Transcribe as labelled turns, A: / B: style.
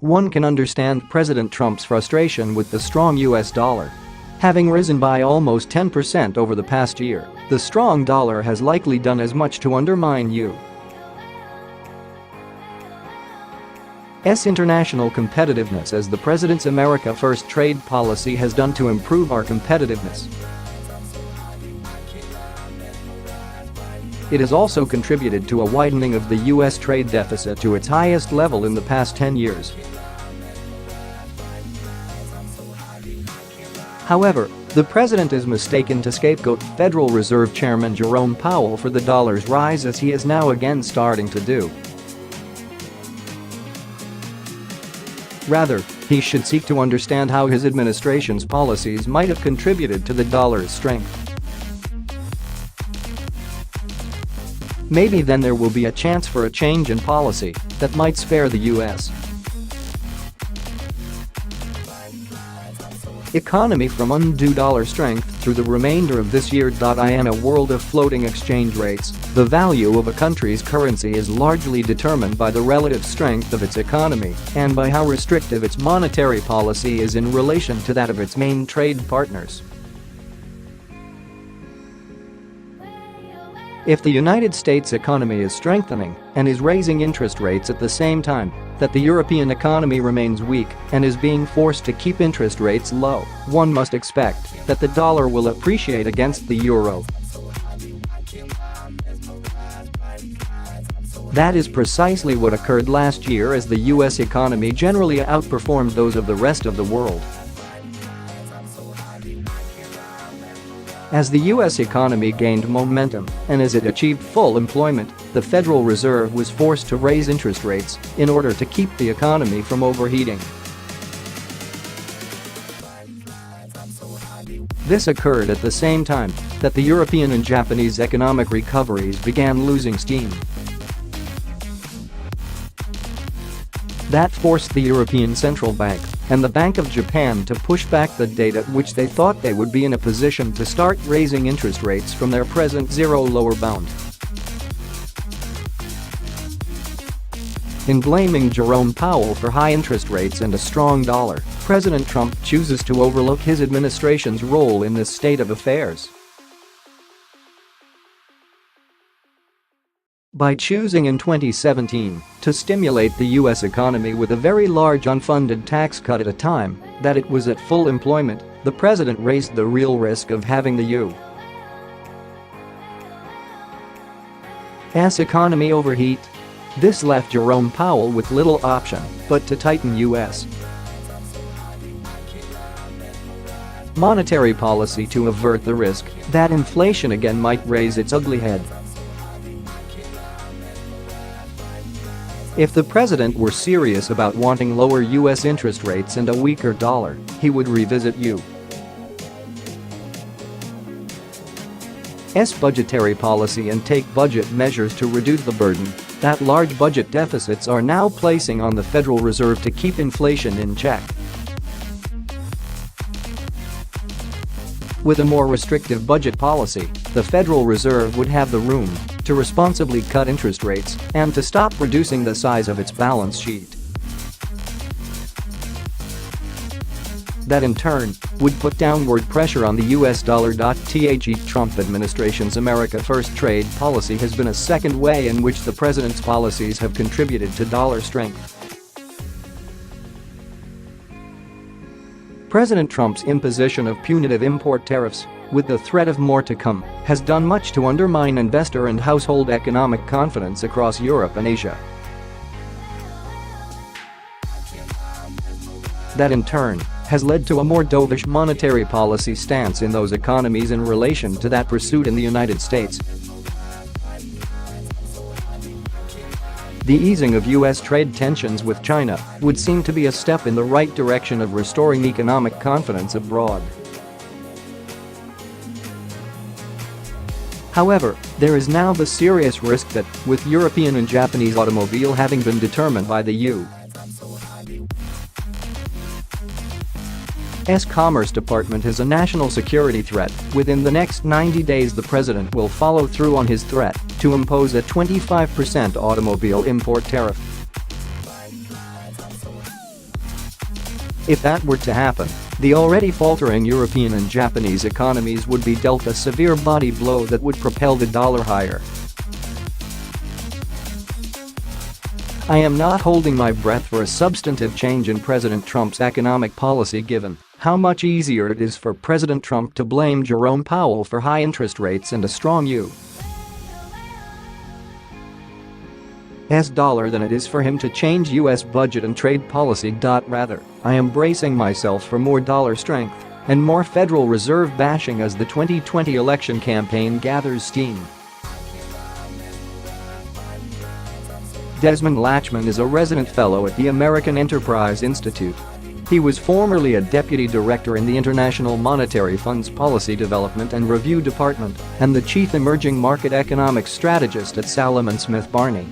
A: One can understand President Trump's frustration with the strong US dollar. Having risen by almost 10% over the past year, the strong dollar has likely done as much to undermine U.S. international competitiveness as the president's America First trade policy has done to improve our competitiveness. It has also contributed to a widening of the U.S. trade deficit to its highest level in the past 10 years. However, the president is mistaken to scapegoat Federal Reserve Chairman Jerome Powell for the dollar's rise, as he is now again starting to do. Rather, he should seek to understand how his administration's policies might have contributed to the dollar's strength. Maybe then there will be a chance for a change in policy that might spare the U.S. economy from undue dollar strength through the remainder of this year. In a world of floating exchange rates, the value of a country's currency is largely determined by the relative strength of its economy and by how restrictive its monetary policy is in relation to that of its main trade partners. If the United States economy is strengthening and is raising interest rates at the same time that the European economy remains weak and is being forced to keep interest rates low, one must expect that the dollar will appreciate against the euro. That is precisely what occurred last year, as the U.S. economy generally outperformed those of the rest of the world. As the U.S. economy gained momentum and as it achieved full employment, the Federal Reserve was forced to raise interest rates in order to keep the economy from overheating. This occurred at the same time that the European and Japanese economic recoveries began losing steam. That forced the European Central Bank and the Bank of Japan to push back the date at which they thought they would be in a position to start raising interest rates from their present zero lower bound. In blaming Jerome Powell for high interest rates and a strong dollar, President Trump chooses to overlook his administration's role in this state of affairs. By choosing in 2017 to stimulate the U.S. economy with a very large unfunded tax cut at a time that it was at full employment, the president raised the real risk of having the U.S. economy overheat. This left Jerome Powell with little option but to tighten U.S. monetary policy to avert the risk that inflation again might raise its ugly head. If the president were serious about wanting lower U.S. interest rates and a weaker dollar, he would revisit U.S. budgetary policy and take budget measures to reduce the burden that large budget deficits are now placing on the Federal Reserve to keep inflation in check. With a more restrictive budget policy, the Federal Reserve would have the room to responsibly cut interest rates and to stop reducing the size of its balance sheet. That in turn would put downward pressure on the US dollar. The Trump administration's America First trade policy has been a second way in which the president's policies have contributed to dollar strength. President Trump's imposition of punitive import tariffs, with the threat of more to come, has done much to undermine investor and household economic confidence across Europe and Asia. That in turn has led to a more dovish monetary policy stance in those economies in relation to that pursued in the United States. The easing of U.S. trade tensions with China would seem to be a step in the right direction of restoring economic confidence abroad. However, there is now the serious risk that, with European and Japanese automobile having been determined by the U.S. Commerce Department as a national security threat, within the next 90 days the president will follow through on his threat to impose a 25% automobile import tariff. If that were to happen, the already faltering European and Japanese economies would be dealt a severe body blow that would propel the dollar higher. I am not holding my breath for a substantive change in President Trump's economic policy given how much easier it is for President Trump to blame Jerome Powell for high interest rates and a strong U.S. dollar than it is for him to change U.S. budget and trade policy. Rather, I am bracing myself for more dollar strength and more Federal Reserve bashing as the 2020 election campaign gathers steam. Desmond Lachman is a resident fellow at the American Enterprise Institute. He was formerly a deputy director in the International Monetary Fund's Policy Development and Review Department and the chief emerging market economics strategist at Salomon Smith Barney.